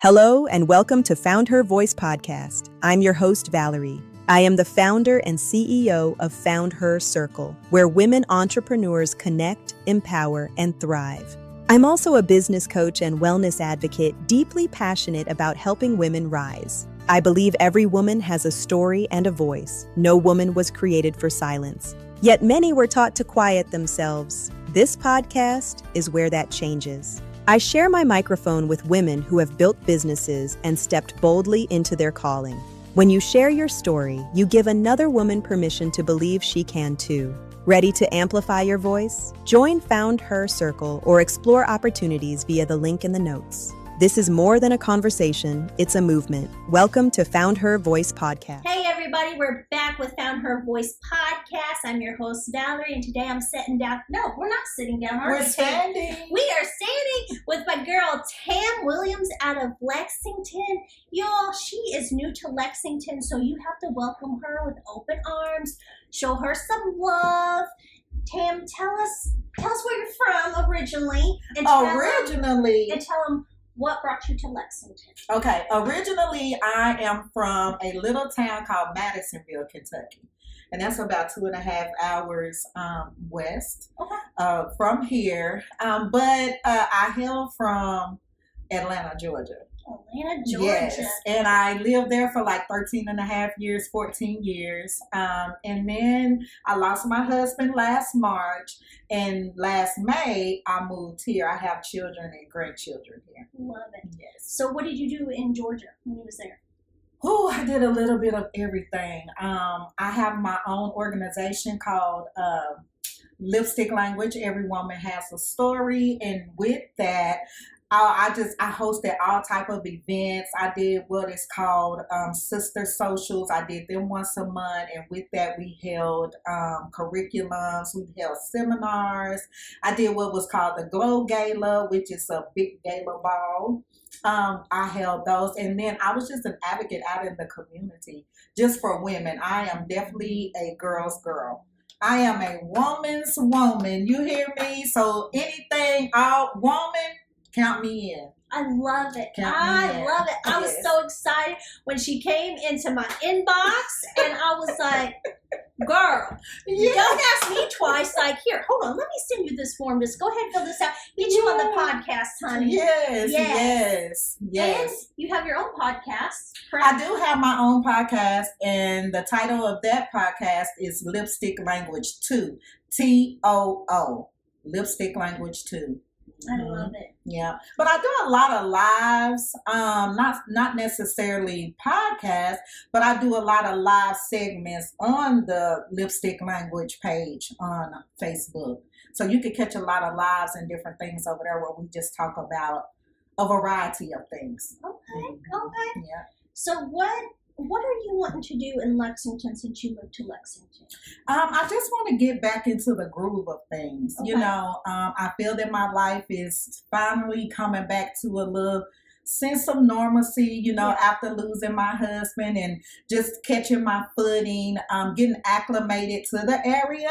Hello and welcome to FoundHER Voice podcast. I'm your host, Valerie. I am the founder and CEO of FoundHER Circle, where women entrepreneurs connect, empower, and thrive. I'm also a business coach and wellness advocate deeply passionate about helping women rise. I believe every woman has a story and a voice. No woman was created for silence. Yet many were taught to quiet themselves. This podcast is where that changes. I share my microphone with women who have built businesses and stepped boldly into their calling. When you share your story, you give another woman permission to believe she can too. Ready to amplify your voice? Join FoundHER Circle or explore opportunities via the link in the notes. This is more than a conversation, it's a movement. Welcome to FoundHER Voice podcast. Hey everybody, we're back with FoundHER Voice podcast. I'm your host Valerie, and today I'm sitting down. No, we're not sitting down. We're standing. We are standing with my girl Tamm Williams out of Lexington. Y'all, she is new to Lexington, so you have to welcome her with open arms. Show her some love. Tamm, tell us where you're from originally. And tell them what brought you to Lexington? Okay, originally I am from a little town called Madisonville, Kentucky. And that's about 2.5 hours west from here. But I hail from Atlanta, Georgia. Atlanta, Georgia. Yes, and I lived there for like 13 and a half years, 14 years. And then I lost my husband last March, and last May I moved here. I have children and grandchildren here. Love it. Yes. So what did you do in Georgia when you was there? Oh, I did a little bit of everything. I have my own organization called LipStyck Language. Every woman has a story, and with that, I hosted all type of events. I did what is called sister socials. I did them once a month, and with that we held curriculums. We held seminars. I did what was called the Glow Gala, which is a big gala ball. I held those, and then I was just an advocate out in the community just for women. I am definitely a girl's girl. I am a woman's woman. You hear me? So anything, woman, count me in. I love it. I love it. I was so excited when she came into my inbox, and I was like, girl, don't ask me twice. Like, here, hold on, let me send you this form. Just go ahead and fill this out. Get you on the podcast, honey. Yes. And you have your own podcast, correct? I do have my own podcast, and the title of that podcast is LipStyck Language 2. TOO. LipStyck Language 2. I love it. Yeah, but I do a lot of lives, not necessarily podcasts, but I do a lot of live segments on the LipStyck Language page on Facebook. So you could catch a lot of lives and different things over there where we just talk about a variety of things. Okay. Yeah. So what are you wanting to do in Lexington since you moved to Lexington? I just want to get back into the groove of things. Okay. You know, I feel that my life is finally coming back to a little sense of normalcy, you know, after losing my husband and just catching my footing, getting acclimated to the area,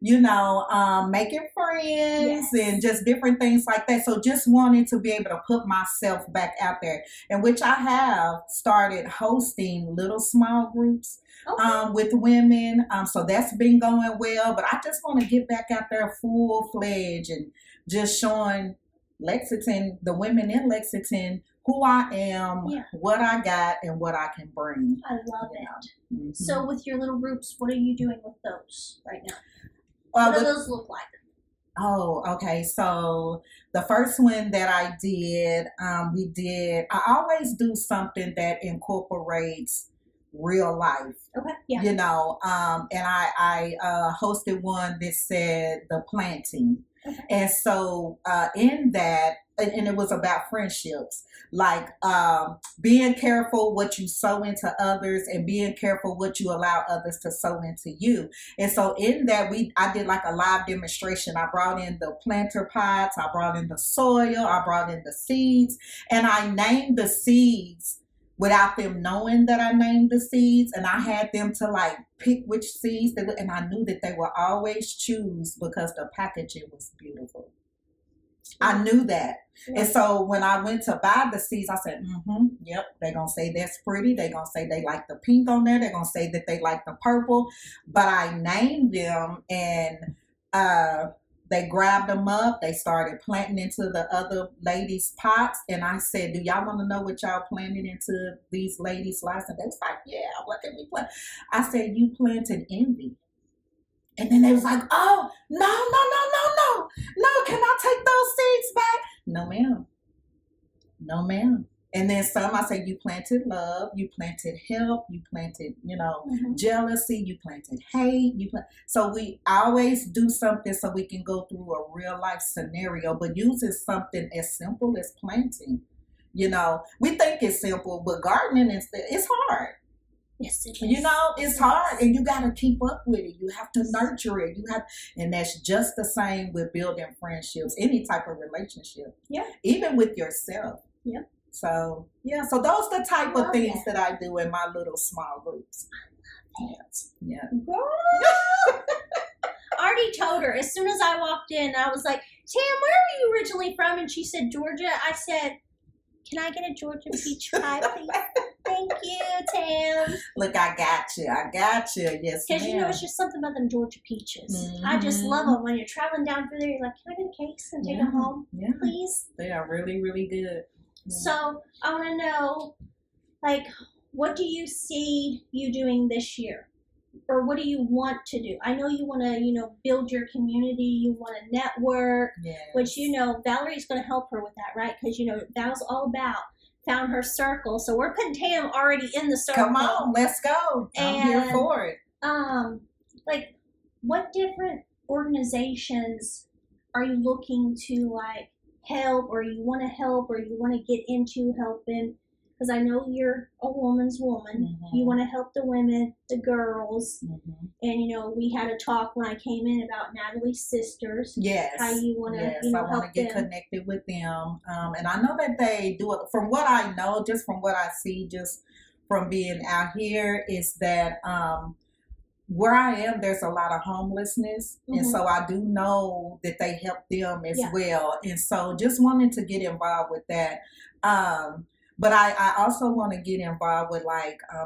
you know, making friends and just different things like that. So just wanting to be able to put myself back out there, in which I have started hosting little small groups with women. So that's been going well, but I just want to get back out there full-fledged and just showing Lexington, the women in Lexington, who I am, what I got, and what I can bring. I love it. Mm-hmm. So with your little groups, what are you doing with those right now? What do those look like? Oh, okay. So the first one that I did, I always do something that incorporates real life. Okay. Yeah. You know, and I hosted one that said the planting. Okay. And so in that, and it was about friendships, like being careful what you sow into others and being careful what you allow others to sow into you. And so in that, I did like a live demonstration. I brought in the planter pots, I brought in the soil, I brought in the seeds, and I named the seeds without them knowing that I named the seeds, and I had them to like pick which seeds and I knew that they would always choose because the packaging was beautiful. I knew that. And so when I went to buy the seeds, I said, yep, they're going to say that's pretty. They're going to say they like the pink on there. They're going to say that they like the purple. But I named them, and they grabbed them up. They started planting into the other ladies' pots. And I said, do y'all want to know what y'all planted into these ladies' lives? And they was like, yeah, what did we plant? I said, you planted envy. And then they was like, oh, no, can I take those seeds back? No, ma'am. No, ma'am. And then some, I said, you planted love, you planted help, you planted, jealousy, you planted hate. So we always do something so we can go through a real life scenario, but using something as simple as planting. We think it's simple, but gardening it's hard. Yes, it is. It's hard, and you got to keep up with it. You have to nurture it. And that's just the same with building friendships, any type of relationship. Yeah. Even with yourself. Yeah. So, yeah. So those are the type of things that I do in my little small groups. Yeah. Girl. I already told her as soon as I walked in, I was like, Tam, where are you originally from? And she said, Georgia. I said, can I get a Georgia peach pie, please? Thank you, Tam. Look, I got you. Yes, because it's just something about them Georgia peaches. I just love them. When you're traveling down through there, you're like, can I get cakes and take them home, please? They are really, really good. Yeah. So I want to know, what do you see you doing this year? Or what do you want to do? I know you want to, build your community. You want to network, which, Valerie's going to help her with that, right? Because, that was all about FoundHER Circle. So we're putting Tam already in the circle. Come on, let's go. I'm here for it. What different organizations are you looking to, help, or you want to help, or you want to get into helping? Because I know you're a woman's woman. You want to help the women, the girls. And, we had a talk when I came in about Natalie's sisters. Yes. How you want to, I want to get connected with them. And I know that they do it. From what I know, just from what I see, just from being out here, is that where I am, there's a lot of homelessness. And so I do know that they help them as well. And so just wanting to get involved with that. But I also want to get involved with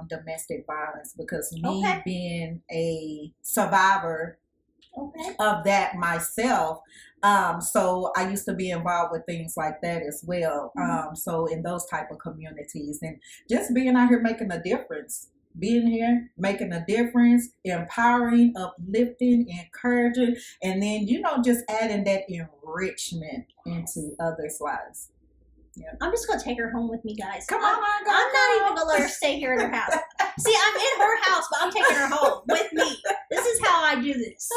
domestic violence, because me being a survivor of that myself, so I used to be involved with things like that as well. So in those type of communities, and just being out here making a difference. Being here, making a difference, empowering, uplifting, encouraging, and then, just adding that enrichment into others' lives. Yeah. I'm just going to take her home with me, guys. Come on, I'm not even going to let her stay here in her house. See, I'm in her house, but I'm taking her home with me. This is how I do this.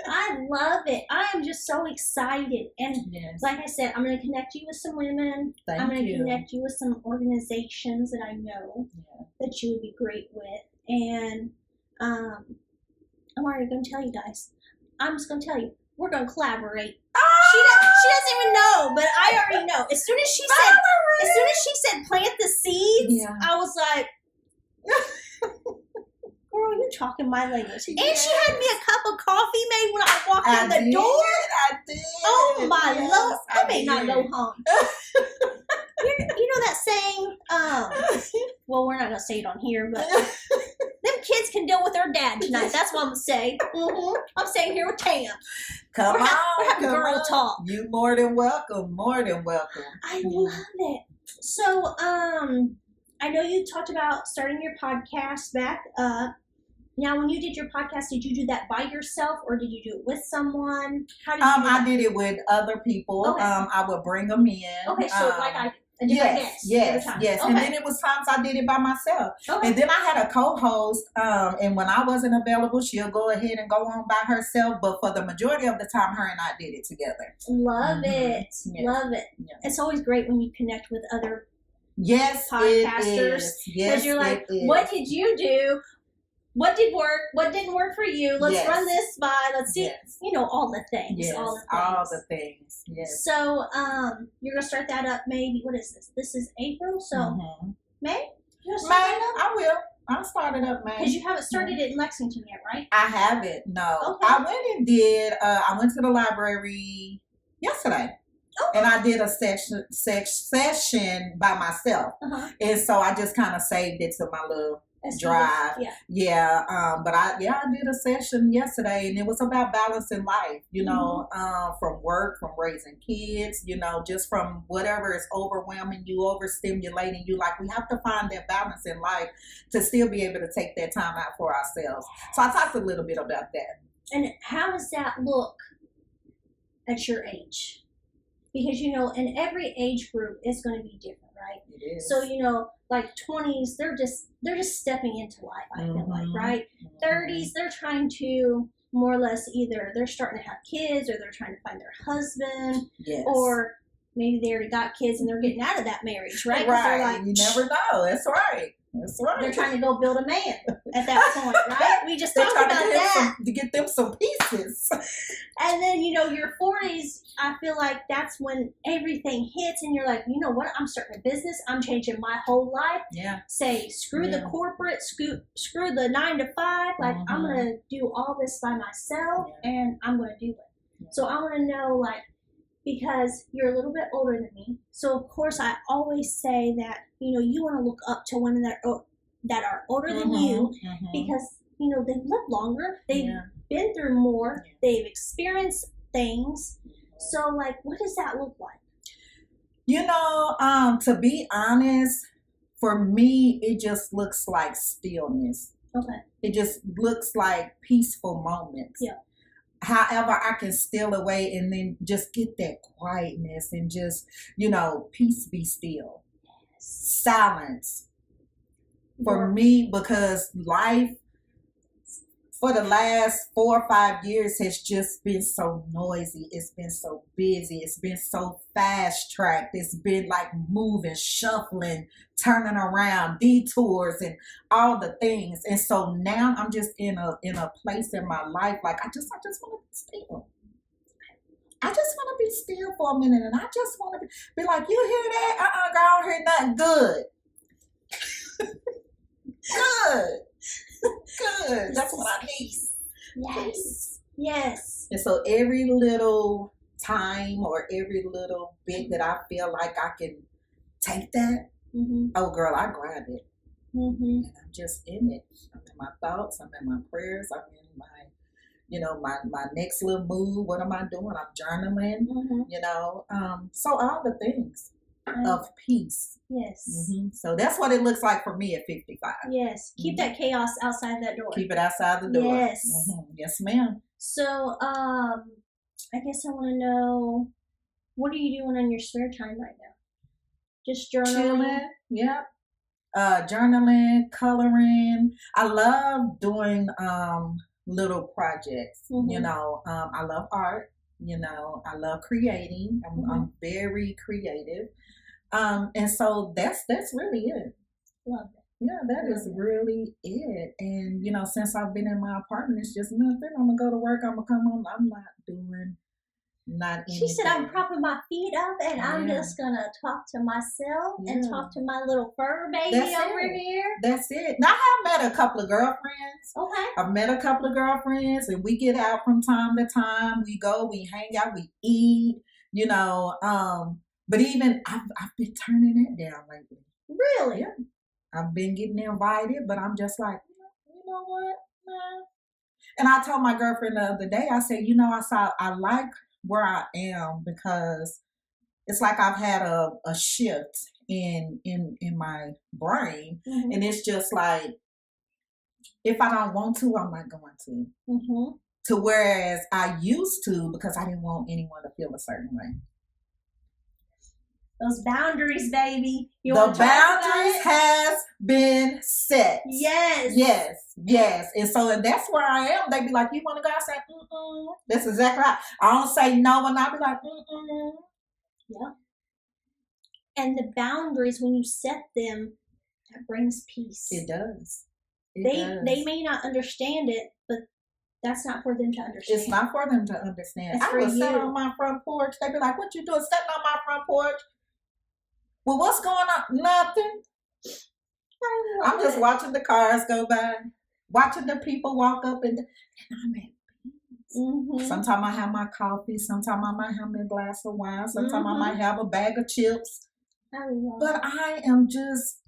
I love it. I am just so excited. And like I said, I'm going to connect you with some women. I'm going to connect you with some organizations that I know that you would be great with. And I'm already going to tell you guys. I'm just going to tell you. We're going to collaborate. She doesn't even know, but I already know. As soon as she said plant the seeds, I was like, girl, you're talking my language. And she had me a cup of coffee made when I walked in the door. I did. Oh my Lord. I may not go home. You know that saying? Well, we're not going to say it on here, but them kids can deal with their dad tonight. That's what I'm going to say. I'm staying here with Tam. We're having girl talk. You more than welcome. More than welcome. I love it. So, I know you talked about starting your podcast back up. Now, when you did your podcast, did you do that by yourself, or did you do it with someone? How did you do that? I did it with other people. Okay. I would bring them in. Okay, so yes. Okay. And then it was times I did it by myself. Okay. And then I had a co-host, and when I wasn't available, she'll go ahead and go on by herself. But for the majority of the time, her and I did it together. Love it. Yes. Love it. Yeah. It's always great when you connect with other podcasters. Because you're like, what did you do? What did work? What didn't work for you? Let's run this by. Let's see. All the things. Yes, all the things. Yes. So, you're gonna start that up. Maybe what is this? This is April. So, May. I will. I'll start it up May. Because you haven't started it in Lexington yet, right? I haven't. No. Okay. I went and did. I went to the library yesterday. Oh. And I did a session by myself. And so I just kind of saved it to my little drive. But I did a session yesterday, and it was about balancing life, you know, from work, from raising kids, you know, just from whatever is overwhelming you, overstimulating you. Like, we have to find that balance in life to still be able to take that time out for ourselves. So I talked a little bit about that. And how does that look at your age? Because, you know, in every age group, it's going to be different, right? It is. So, you know, like 20s, they're just stepping into life, I feel like, right? 30s, they're trying to more or less either they're starting to have kids, or they're trying to find their husband, or maybe they already got kids and they're getting out of that marriage, right? Right. Like, you never know. That's right. That's right. They're trying to go build a man at that point, right? We just talked about that. To get them some pieces. And then, you know, your 40s, I feel like that's when everything hits and you're like, you know what? I'm starting a business. I'm changing my whole life. Yeah. Say, screw the corporate, screw the 9 to 5. Like, I'm going to do all this by myself, and I'm going to do it. So I want to know, like, because you're a little bit older than me. So, of course, I always say that, you know, you want to look up to women that are older than you, because, you know, they've lived longer. They've been through more. They've experienced things. So, like, what does that look like? You know, to be honest, for me, it just looks like stillness. Okay. It just looks like peaceful moments. Yeah. However, I can steal away and then just get that quietness and just, you know, peace be still. Silence. For me, because life for the last 4 or 5 years has just been so noisy. It's been so busy. It's been so fast tracked. It's been like moving, shuffling, turning around, detours, and all the things. And so now I'm just in a place in my life, like I just want to be still. I just want to be still for a minute, and I just want to be like, you hear that? Girl, I don't hear nothing good. Good. That's what I need. Yes. And so every little time or every little bit that I feel like I can take that, oh girl, I grab it. And I'm just in it. I'm in my thoughts. I'm in my prayers. I'm in my, you know, my next little move. What am I doing? I'm journaling. You know, so all the things of peace. Yes. So that's what it looks like for me at 55. Yes. Keep that chaos outside that door. Keep it outside the door. Yes. Yes, ma'am. So, I guess I want to know, what are you doing on your spare time right now? Just journaling? Chilling. Yep. Journaling, coloring. I love doing little projects. You know, I love art. You know, I love creating. I'm very creative. And so that's really it. Love it. Yeah, that is really it. And, you know, since I've been in my apartment, it's just nothing. I'm going to go to work. I'm going to come home. I'm not doing anything. She said, I'm propping my feet up and I'm just going to talk to myself and talk to my little fur baby over here. That's it. Now, I have met a couple of girlfriends. Okay. I've met a couple of girlfriends, and we get out from time to time. We go, we hang out, we eat, you know. But even I've been turning that down lately. Really? Yeah. I've been getting invited, but I'm just like, you know what? Nah. And I told my girlfriend the other day, I said, you know, I like where I am, because it's like I've had a shift in my brain. And it's just like, if I don't want to, I'm not going to. To whereas I used to, because I didn't want anyone to feel a certain way. Those boundaries, baby. The boundaries has been set. Yes. And so that's where I am. They be like, you want to go? I say, That's exactly right. I don't say no, and I be like, Yeah. And the boundaries, when you set them, that brings peace. It does. They may not understand it, but that's not for them to understand. It's not for them to understand. That's I would sit on my front porch. They be like, what you doing sitting on my front porch? Well, what's going on? Nothing. I'm just watching the cars go by, watching the people walk up, and I'm at Mm-hmm. Sometimes I have my coffee. Sometimes I might have my glass of wine. Sometimes I Mm-hmm. might have a bag of chips. But it. I am just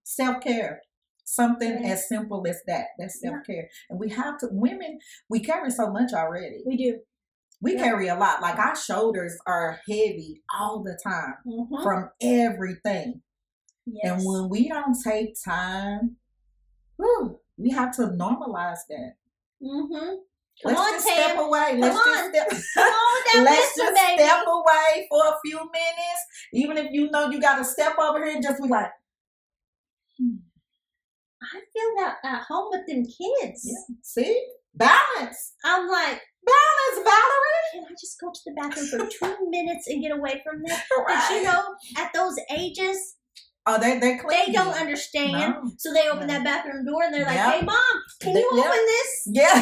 self-care. Something Yes. as simple as that. That's self-care. And we have to, women, we carry so much already. We do. We carry a lot. Like our shoulders are heavy all the time from everything. Yes. And when we don't take time, we have to normalize that. Let's just step away. Let's just step away for a few minutes. Even if you know you got to step over here and just be like, I feel that at home with them kids. Yeah. See? Balance. I'm like, balance, Valerie. Can I just go to the bathroom for 2 minutes and get away from this? Right. But you know, at those ages, they're clean. They don't understand. No. So they open that bathroom door and they're like, hey, Mom, can you open this? Yeah.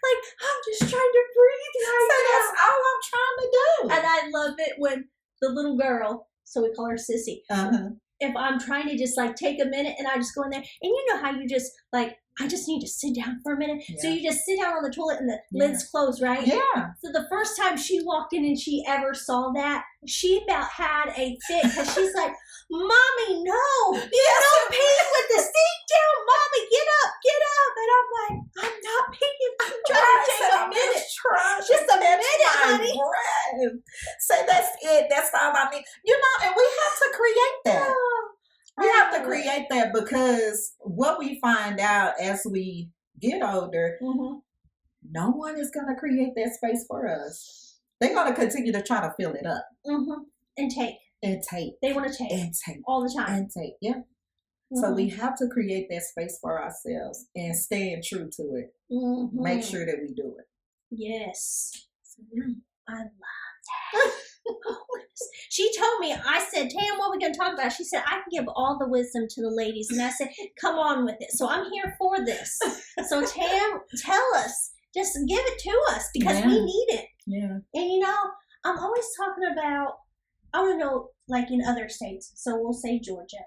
Like, I'm just trying to breathe right now. That's all I'm trying to do. And I love it when the little girl, so we call her Sissy, if I'm trying to just like take a minute and I just go in there, and you know how you just like, I just need to sit down for a minute. Yeah. So you just sit down on the toilet and the lid's closed, right? Yeah. So the first time she walked in and she ever saw that, she about had a fit because she's like, Mommy, no, no peeing with the seat down. Mommy, get up. And I'm like, I'm not peeing. I'm trying to take a minute. Just a minute, honey. Say that's it. That's all I need. You know, and we have to create that. We have to create that because what we find out as we get older, no one is going to create that space for us. They're going to continue to try to fill it up. And take. They want to take. And take. All the time. And take, yeah. So we have to create that space for ourselves and staying true to it. Make sure that we do it. Yes. I love that. She told me, I said, Tam, what are we going to talk about? She said, I can give all the wisdom to the ladies. And I said, come on with it. So I'm here for this. So Tam, tell us. Just give it to us because we need it. Yeah. And you know, I'm always talking about, I want to know, like in other states. So we'll say Georgia.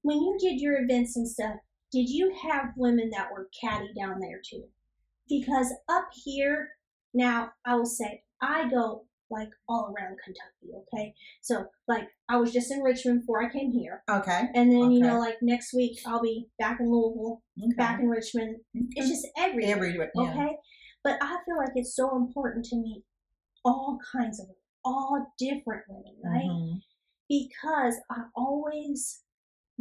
When you did your events and stuff, did you have women that were catty down there too? Because up here, now I will say, I go like all around Kentucky, okay? So like I was just in Richmond before I came here. Okay. And then, you know, like next week I'll be back in Louisville, back in Richmond. It's just everywhere, okay? But I feel like it's so important to meet all kinds of women, all different women, right? Because I always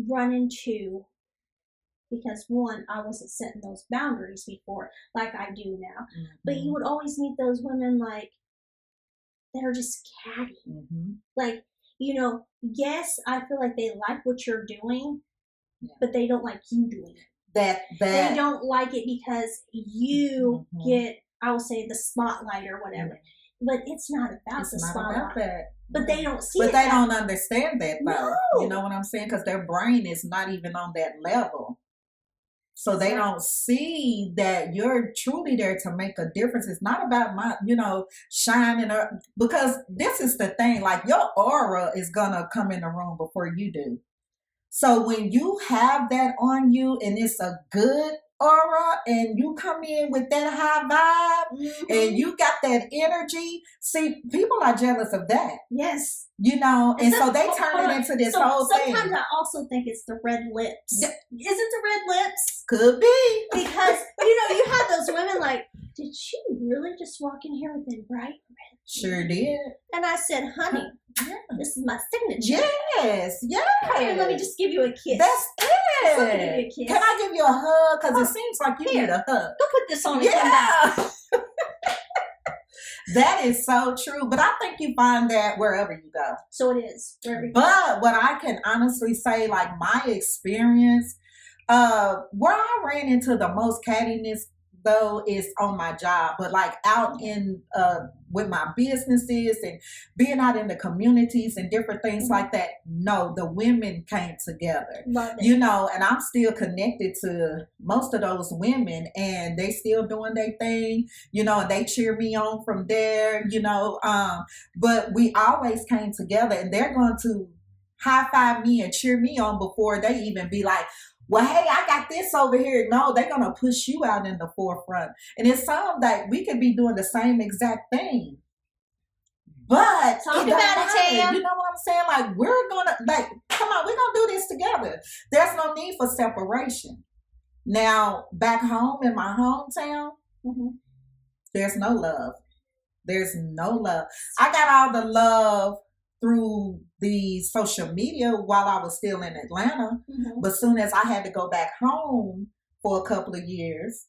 run into, because one, I wasn't setting those boundaries before like I do now. But you would always meet those women like that are just catty. Like, you know, yes, I feel like they like what you're doing, but they don't like you doing it. They don't like it because you get, I will say, the spotlight or whatever. But it's not about the spotlight. About that. But they don't see it. But they don't understand that, though. No. You know what I'm saying? Because their brain is not even on that level. So they don't see that you're truly there to make a difference. It's not about my, you know, shining up. Because this is the thing. Like, your aura is going to come in the room before you do. So when you have that on you and it's a good aura and you come in with that high vibe and you got that energy, see, people are jealous of that. Yes. You know, and so they turn it into this whole thing. Sometimes I also think it's the red lips. Is it the red lips? Could be. Because, you know, you have those women like, did she really just walk in here with them bright red? Sure did. And I said, honey, this is my signature. Yes. Come here, let me just give you a kiss. That's it. Let me give you a kiss. Can I give you a hug? Because it seems like you need a hug. Go put this on and come back. That is so true. But I think you find that wherever you go. So it is. Wherever you go. But what I can honestly say, like my experience, where I ran into the most cattiness, though, is on my job. But like out in with my businesses and being out in the communities and different things like that, no, the women came together. Love it. You know, and I'm still connected to most of those women and they still doing their thing, you know, and they cheer me on from there, you know, but we always came together and they're going to high five me and cheer me on before they even be like, well, hey, I got this over here. No, they're going to push you out in the forefront. And it's some that we could be doing the same exact thing. But talk about it, Tam. You know what I'm saying? Like, we're going to, like, come on, we're going to do this together. There's no need for separation. Now, back home in my hometown, there's no love. There's no love. I got all the love through the social media while I was still in Atlanta. But soon as I had to go back home for a couple of years,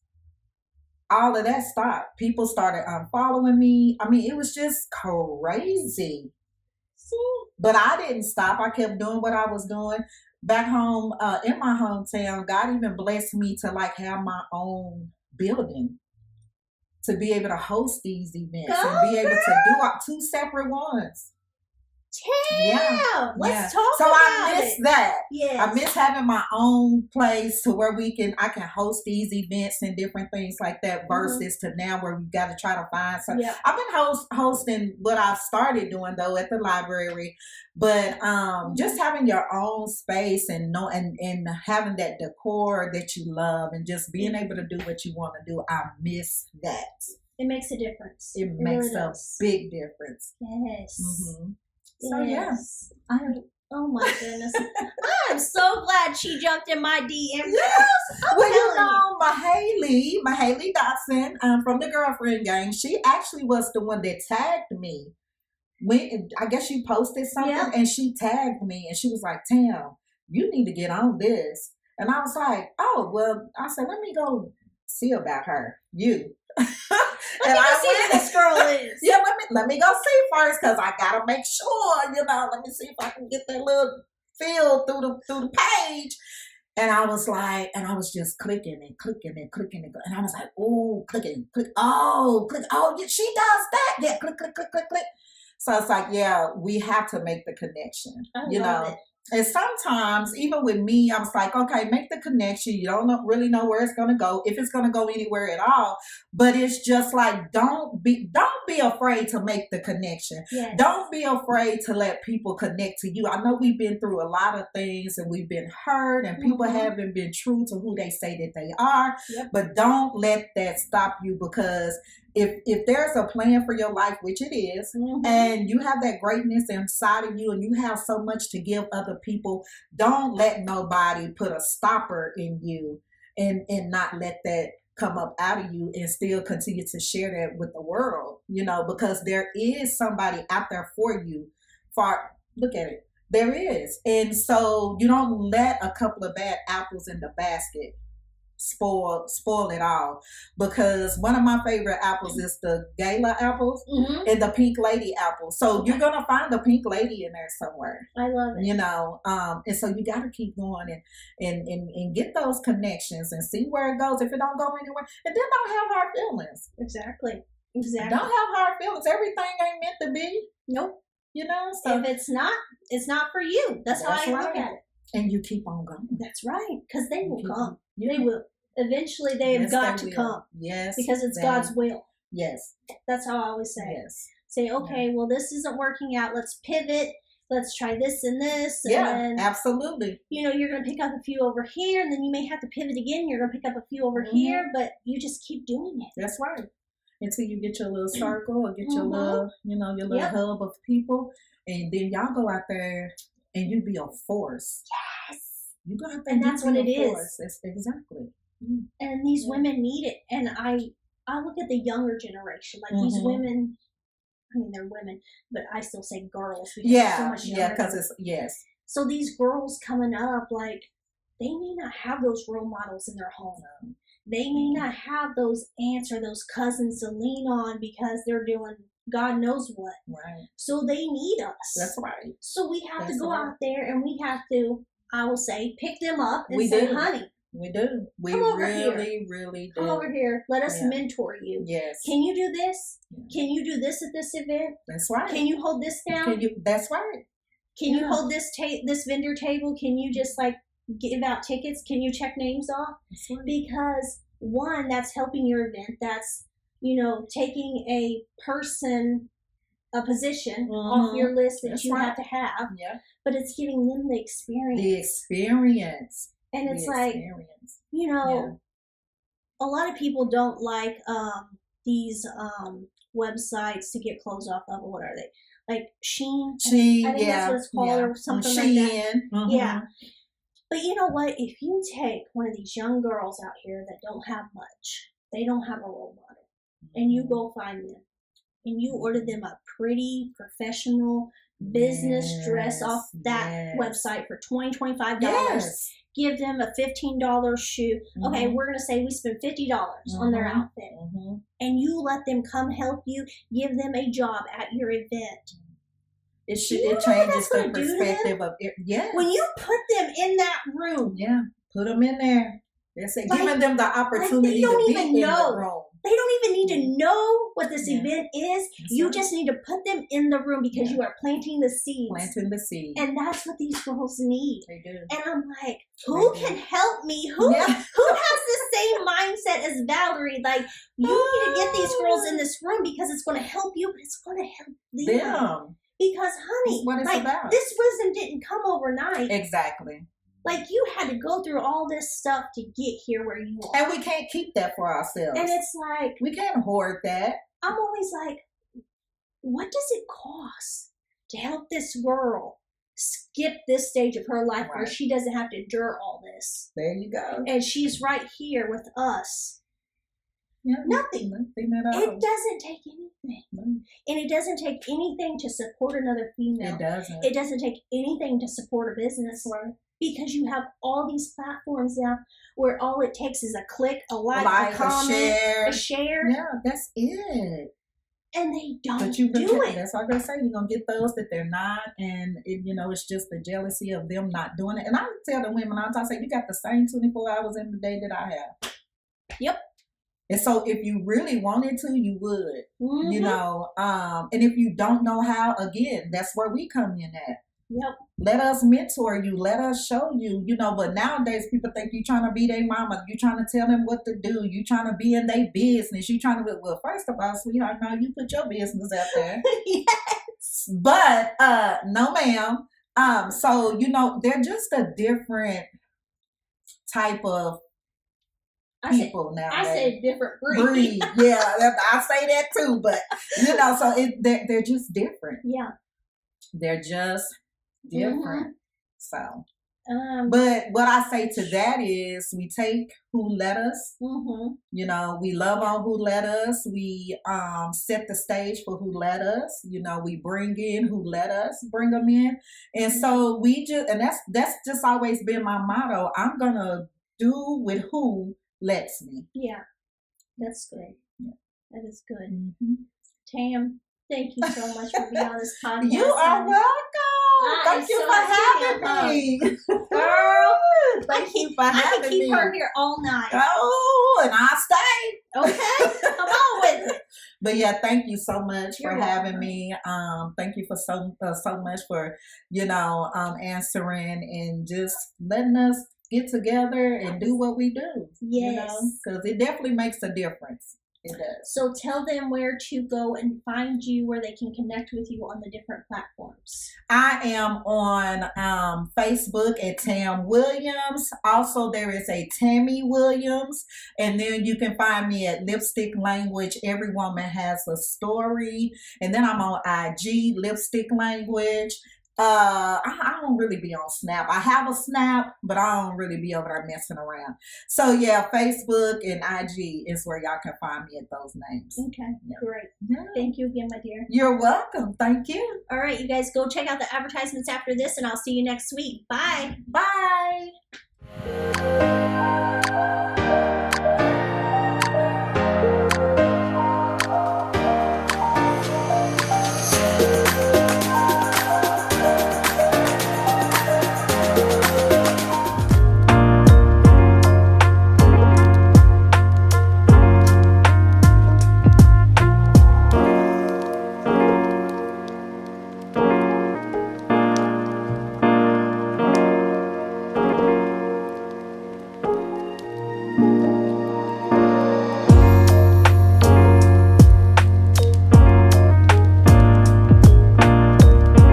all of that stopped. People started unfollowing me. I mean, it was just crazy. See? But I didn't stop. I kept doing what I was doing. Back home in my hometown, God even blessed me to like have my own building to be able to host these events and be able to do 2 separate ones. Damn, let's talk so about I miss that. Yes. I miss having my own place to where I can host these events and different things like that versus to now where we've got to try to find something. Yep. I've been hosting what I started doing though at the library, but just having your own space and having that decor that you love and just being able to do what you want to do, I miss that. It makes a difference. It makes a big difference. Yes. So yes. Oh my goodness. I'm so glad she jumped in my DM. Yes. Well, you know, Mahaley Dotson from the Girlfriend Gang, she actually was the one that tagged me. I guess you posted something and she tagged me and she was like, Tam, you need to get on this. And I was like, oh, well, I said, let me go see about her. Let me see who this girl is. Yeah, let me go see first because I gotta make sure, let me see if I can get that little feel through the page. And I was like, and I was just clicking and clicking and clicking and I was like, oh, clicking, click, oh, click, oh, she does that. Yeah, click, click, click, click, click. So it's like, yeah, we have to make the connection. I love it. And sometimes, even with me, I was like, okay, make the connection. You don't really know where it's going to go, if it's going to go anywhere at all. But it's just like, don't be afraid to make the connection. Yes. Don't be afraid to let people connect to you. I know we've been through a lot of things and we've been hurt and people haven't been true to who they say that they are. Yep. But don't let that stop you, because if there's a plan for your life, which it is, and you have that greatness inside of you and you have so much to give other people, don't let nobody put a stopper in you and not let that come up out of you and still continue to share that with the world, because there is somebody out there for you. Look at it. There is. And so you don't let a couple of bad apples in the basket spoil it all, because one of my favorite apples is the gala apples and the pink lady apple. So you're gonna find the pink lady in there somewhere. I love it. And so you got to keep going and get those connections and see where it goes. If it don't go anywhere, and then don't have hard feelings. Exactly. Don't have hard feelings. Everything ain't meant to be. Nope. So if it's not for you. That's how I look at it. And you keep on going. That's right, because they will come. They will. Eventually, they have got to come. Yes. Because it's God's will. Yes. That's how I always say. Yes. Say, okay, well, this isn't working out. Let's pivot. Let's try this and this. And then, absolutely. you're going to pick up a few over here, and then you may have to pivot again. You're going to pick up a few over here, but you just keep doing it. That's right. Until you get your little circle or get your little, your little hub of people, and then y'all go out there and you be a force. Yes. You go out there and that's what it is. That's exactly. And these women need it. And I look at the younger generation, like these women. I mean, they're women, but I still say girls. Because so much younger because it's So these girls coming up, like, they may not have those role models in their home. They may not have those aunts or those cousins to lean on because they're doing God knows what. Right. So they need us. That's right. So we have to go out there and we have to, I will say, pick them up and say, honey. We do. We really do. Come over here. Let us mentor you. Yes. Can you do this? Can you do this at this event? That's right. Can you hold this down? That's right. Can you hold this vendor table? Can you just give out tickets? Can you check names off? That's right. Because one, that's helping your event. That's, taking a position off your list that you have to have. Yeah. But it's giving them the experience. And it's we like, experience. you know, a lot of people don't like these websites to get clothes off of, or what are they? Like Shein? I think that's what it's called, or something like that. Mm-hmm. Yeah. But you know what? If you take one of these young girls out here that don't have much, they don't have a role model, and you go find them, and you order them a pretty professional business dress off that website for $20, $25. Give them a $15 shoe. Okay, we're going to say we spend $50 on their outfit. And you let them come help you, give them a job at your event. It changes the perspective of it. Yes. When you put them in that room. Put them in there. That's it. Giving them the opportunity to be in the room. They don't even need to know what this event is. You just need to put them in the room because you are planting the seeds. Planting the seeds. And that's what these girls need. They do. And I'm like, who can help me? Who has the same mindset as Valerie? Like, you need to get these girls in this room because it's going to help you, but it's going to help them. Because, honey, what it's about. This wisdom didn't come overnight. Exactly. Like, you had to go through all this stuff to get here where you are. And we can't keep that for ourselves. And it's like, we can't hoard that. I'm always like, what does it cost to help this girl skip this stage of her life where she doesn't have to endure all this? There you go. And she's right here with us. Nothing. At all. It doesn't take anything. And it doesn't take anything to support another female. It doesn't. It doesn't take anything to support a business. Because you have all these platforms now where all it takes is a click, a like, a comment, a share. Yeah, that's it. And they don't do it. That's what I'm going to say. You're going to get those that they're not. And, it's just the jealousy of them not doing it. And I tell the women all the time, I say, you got the same 24 hours in the day that I have. Yep. And so if you really wanted to, you would, and if you don't know how, again, that's where we come in at. Yep. Let us mentor you. Let us show you, but nowadays people think you're trying to be their mama. You're trying to tell them what to do. You're trying to be in their business. You're trying to, well, first of all, sweetheart, no, you put your business out there. Yes. But, no, ma'am. So, they're just a different type of people now. I say different breed. Yeah, I say that too. But, so they're just different. Yeah. They're just different. So, but what I say to that is we take who let us, we love on who let us. We set the stage for who let us, we bring in who let us bring them in. And so and that's just always been my motto. I'm going to do with who lets me. Yeah, that's good. Yeah. That is good. Tamm, thank you so much for being on this podcast. You are welcome. Thank you for having me. Girl, thank you for having me. I can keep her here all night. Oh, and I'll stay. Okay, come on with it. But yeah, thank you so much for having me. Thank you for so much for, answering and just letting us get together and do what we do. Yes. Because it definitely makes a difference. It does. So tell them where to go and find you, where they can connect with you on the different platforms. I am on Facebook at Tamm Williams. Also, there is a Tammy Williams. And then you can find me at LipStyck Language. Every Woman Has a Story. And then I'm on IG, LipStyck Language. I don't really be on Snap. I have a Snap, but I don't really be over there messing around. So yeah, Facebook and IG is where y'all can find me at those names. Okay, great. Yeah. Thank you again, my dear. You're welcome. Thank you. All right, you guys go check out the advertisements after this, and I'll see you next week. Bye. Bye.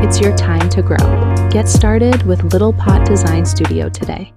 It's your time to grow. Get started with Little Pot Design Studio today.